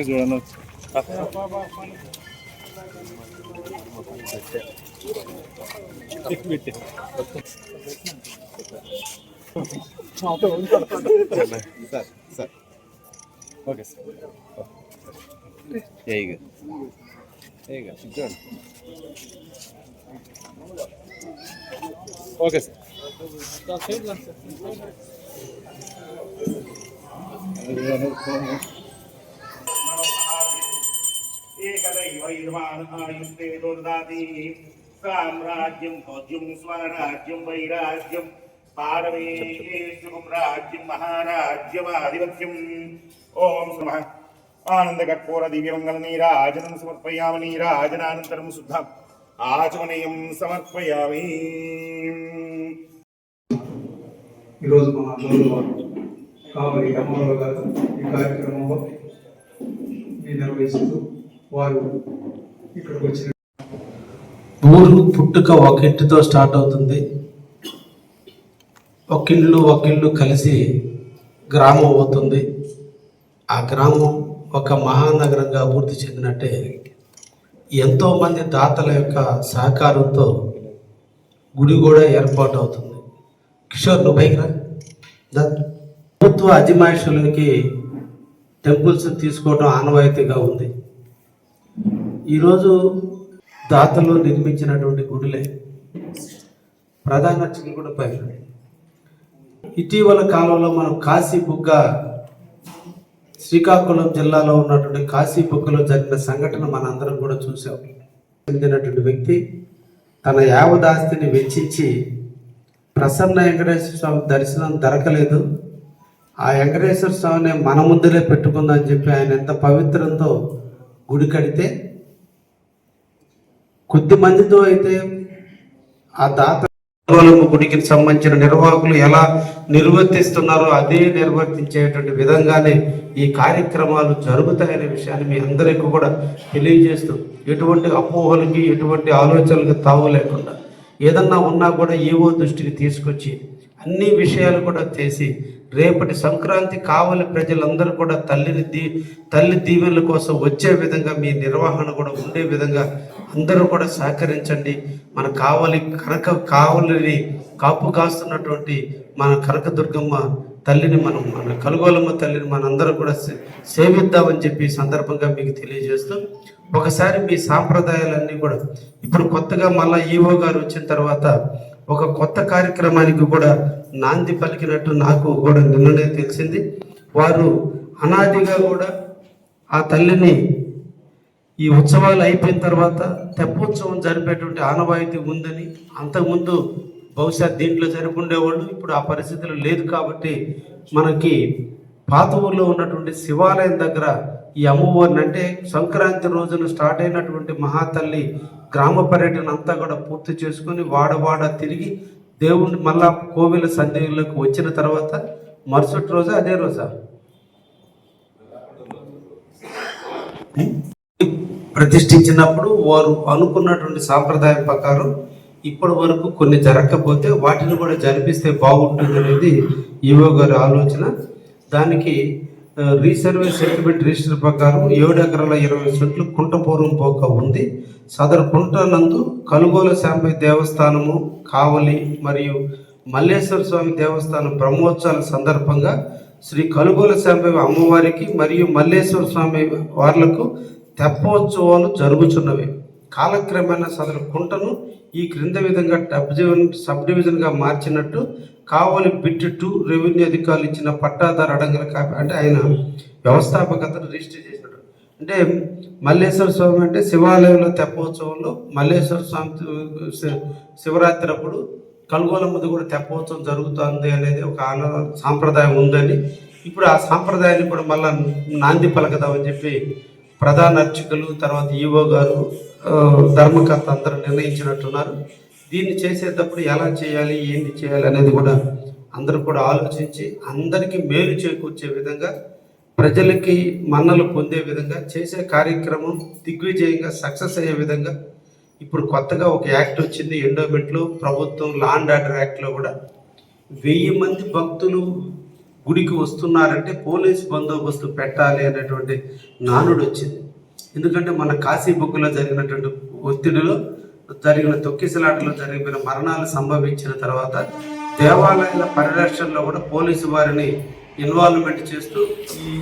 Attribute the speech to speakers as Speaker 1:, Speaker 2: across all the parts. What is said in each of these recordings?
Speaker 1: చూడండి. Sir okay sir ಈಗ okay sir
Speaker 2: సామ్రాజ్యం భోజ్యం స్వరాజ్యం వైరాజ్యం పారవేశం రాజ్యం మహారాజ్యమాధిపత్యం. ఓం నమః ఆనందకర్పూర దివ్యమంగళ నీరాజనం సమర్పయామి. నీరాజనానంతరం శుద్ధం ఆచమనీయం సమర్పయామి.
Speaker 3: ఈరోజు మన గౌరవ కావలి అమ్మవారు గారు ఈ కార్యక్రమంలో నిర్వహిస్తూ వారు ఇక్కడికి వచ్చిన
Speaker 4: ఊరు పుట్టుక ఒక ఇంటితో స్టార్ట్ అవుతుంది. ఒకిళ్ళు కలిసి గ్రామం అవుతుంది. ఆ గ్రామం ఒక మహానగరంగా అభివృద్ధి చెందినట్టే ఎంతోమంది దాతల యొక్క సహకారంతో గుడి కూడా ఏర్పాటు అవుతుంది. కిషోర్ నువ్వైరా ప్రభుత్వ అజమాయిషులకి టెంపుల్స్ తీసుకోవడం ఆనవాయితీగా ఉంది. ఈరోజు దాతలు నిర్మించినటువంటి గుడిలే ప్రధాన అర్చకులు కూడా పైన. ఇటీవల కాలంలో మనం కాశీబుగ్గ శ్రీకాకుళం జిల్లాలో ఉన్నటువంటి కాశీబుగ్గలో జరిగిన సంఘటన మనందరం కూడా చూసాం. చెందినటువంటి వ్యక్తి తన యావదాస్తిని వెచ్చించి ప్రసన్న వెంకటేశ్వర స్వామి దర్శనం దొరకలేదు, ఆ వెంకటేశ్వర స్వామిని మన ముందులే పెట్టుకుందని చెప్పి ఆయన ఎంత పవిత్రంతో గుడి కడితే, కొద్ది మందితో అయితే ఆ దాత గుడికి సంబంధించిన నిర్వాహకులు ఎలా నిర్వర్తిస్తున్నారో అదే నిర్వర్తించేటువంటి విధంగానే ఈ కార్యక్రమాలు జరుగుతాయనే విషయాన్ని మీ అందరికీ కూడా తెలియజేస్తూ, ఎటువంటి అపోహలకి ఎటువంటి ఆలోచనలకు తావు లేకుండా ఏదన్నా ఉన్నా కూడా ఈవో దృష్టికి తీసుకొచ్చి అన్ని విషయాలు కూడా చేసి రేపటి సంక్రాంతి కావలి ప్రజలందరూ కూడా తల్లి దీవెనల కోసం వచ్చే విధంగా మీ నిర్వహణ కూడా ఉండే విధంగా అందరూ కూడా సహకరించండి. మన కావలిని కాపు కాస్తున్నటువంటి మన కనకదుర్గమ్మ తల్లిని మన కలుగోలమ్మ తల్లిని మనందరం కూడా సేవిద్దామని చెప్పి ఈ సందర్భంగా మీకు తెలియజేస్తూ, ఒకసారి మీ సాంప్రదాయాలన్నీ కూడా ఇప్పుడు కొత్తగా మళ్ళీ ఈవో గారు వచ్చిన తర్వాత ఒక కొత్త కార్యక్రమానికి కూడా నాంది పలికినట్టు నాకు కూడా నిన్ననే తెలిసింది. వారు అనాదిగా కూడా ఆ తల్లిని ఈ ఉత్సవాలు అయిపోయిన తర్వాత తెప్పోత్సవం జరిపేటువంటి ఆనవాయితీ ఉందని, అంతకుముందు బహుశా దీంట్లో జరుపుండేవాళ్ళు, ఇప్పుడు ఆ పరిస్థితులు లేదు. కాబట్టి మనకి పాత ఊర్లో ఉన్నటువంటి శివాలయం దగ్గర ఈ అమ్మవారిని, అంటే సంక్రాంతి రోజున స్టార్ట్ అయినటువంటి మహాతల్లి గ్రామ పర్యటన అంతా కూడా పూర్తి చేసుకుని వాడవాడ తిరిగి దేవుణ్ణి మళ్ళా కోవిల సన్నిధిలోకి వచ్చిన తర్వాత మరుసటి రోజు అదే రోజా ప్రతిష్ఠించినప్పుడు వారు అనుకున్నటువంటి సాంప్రదాయం ప్రకారం ఇప్పటి వరకు కొన్ని జరగకపోతే వాటిని కూడా జరిపిస్తే బాగుంటుంది అనేది ఈవో గారి ఆలోచన. దానికి రీసర్వే సెటిల్మెంట్ రిజిస్టర్ ప్రకారం 7 ఎకరాల 20 సెంట్లు కుంటపూర్వం పోక ఉంది. సదరు కుంట నందు కలుగోల శాంబయ్య దేవస్థానము, కావలి మరియు మల్లేశ్వర స్వామి దేవస్థానం బ్రహ్మోత్సవాల సందర్భంగా శ్రీ కలుగోల శాంబయ్య అమ్మవారికి మరియు మల్లేశ్వర స్వామి వార్లకు తెప్పోత్సవాలు జరుగుతున్నవి. కాలక్రమేణా సదరు కుంటను ఈ క్రింద విధంగా సబ్ డివిజన్గా మార్చినట్టు కావలి బిట్ 2 రెవెన్యూ అధికారులు ఇచ్చిన పట్టాదారు అడంగల కాపీ, అంటే ఆయన వ్యవస్థాపకతను రిజిస్టర్ చేసినట్టు. అంటే మల్లేశ్వర స్వామి అంటే శివాలయంలో తెప్పోత్సవంలో మల్లేశ్వర స్వామి శివరాత్రి అప్పుడు కలుగోలమ్మది కూడా తెప్పోత్సవం జరుగుతుంది అనేది ఒక సాంప్రదాయం ఉందని, ఇప్పుడు ఆ సాంప్రదాయాన్ని కూడా మళ్ళీ నాంది పలకదామని చెప్పి ప్రధాన అర్చకులు, తర్వాత ఈవో గారు, ధర్మకర్త అందరూ నిర్ణయించినట్టున్నారు. దీన్ని చేసేటప్పుడు ఎలా చేయాలి, ఏంటి చేయాలి అనేది కూడా అందరూ కూడా ఆలోచించి అందరికీ మేలు చేకూర్చే విధంగా, ప్రజలకి మన్నలు పొందే విధంగా చేసే కార్యక్రమం దిగ్విజయంగా సక్సెస్ అయ్యే విధంగా ఇప్పుడు కొత్తగా ఒక యాక్ట్ వచ్చింది ఎండోమెంట్లో, ప్రభుత్వం లా అండ్ ఆర్డర్ యాక్ట్లో కూడా 1000 మంది భక్తులు గుడికి వస్తున్నారంటే పోలీస్ బందోబస్తు పెట్టాలి అనేటువంటి నానుడు వచ్చింది. ఎందుకంటే మన కాశీ బుక్కులో జరిగినటువంటి ఒత్తిడిలో జరిగిన తొక్కిసలాటలో జరిగిన మరణాలు సంభవించిన తర్వాత దేవాలయాల పరిరక్షణలో కూడా పోలీసు వారిని ఇన్వాల్వ్మెంట్ చేస్తూ ఈ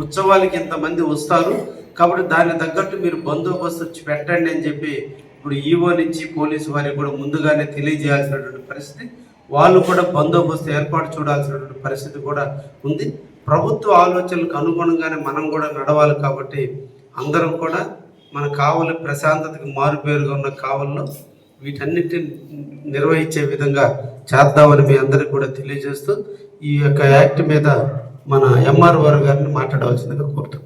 Speaker 4: ఉత్సవాలకి ఇంతమంది వస్తారు కాబట్టి దానికి తగ్గట్టు మీరు బందోబస్తు పెట్టండి అని చెప్పి ఇప్పుడు ఈవో నుంచి పోలీసు వారికి కూడా ముందుగానే తెలియజేయాల్సినటువంటి పరిస్థితి, వాళ్ళు కూడా బందోబస్తు ఏర్పాటు చూడాల్సినటువంటి పరిస్థితి కూడా ఉంది. ప్రభుత్వ ఆలోచనలకు అనుగుణంగానే మనం కూడా నడవాలి కాబట్టి అందరం కూడా మన కావలి ప్రశాంతతకు మారుపేరుగా ఉన్న కావల్లో వీటన్నిటిని నిర్వహించే విధంగా చేద్దామని మీ అందరికీ కూడా తెలియజేస్తూ ఈ యొక్క యాక్ట్ మీద మన ఎంఆర్ఓ గారిని మాట్లాడవలసిందిగా కోరుతాం.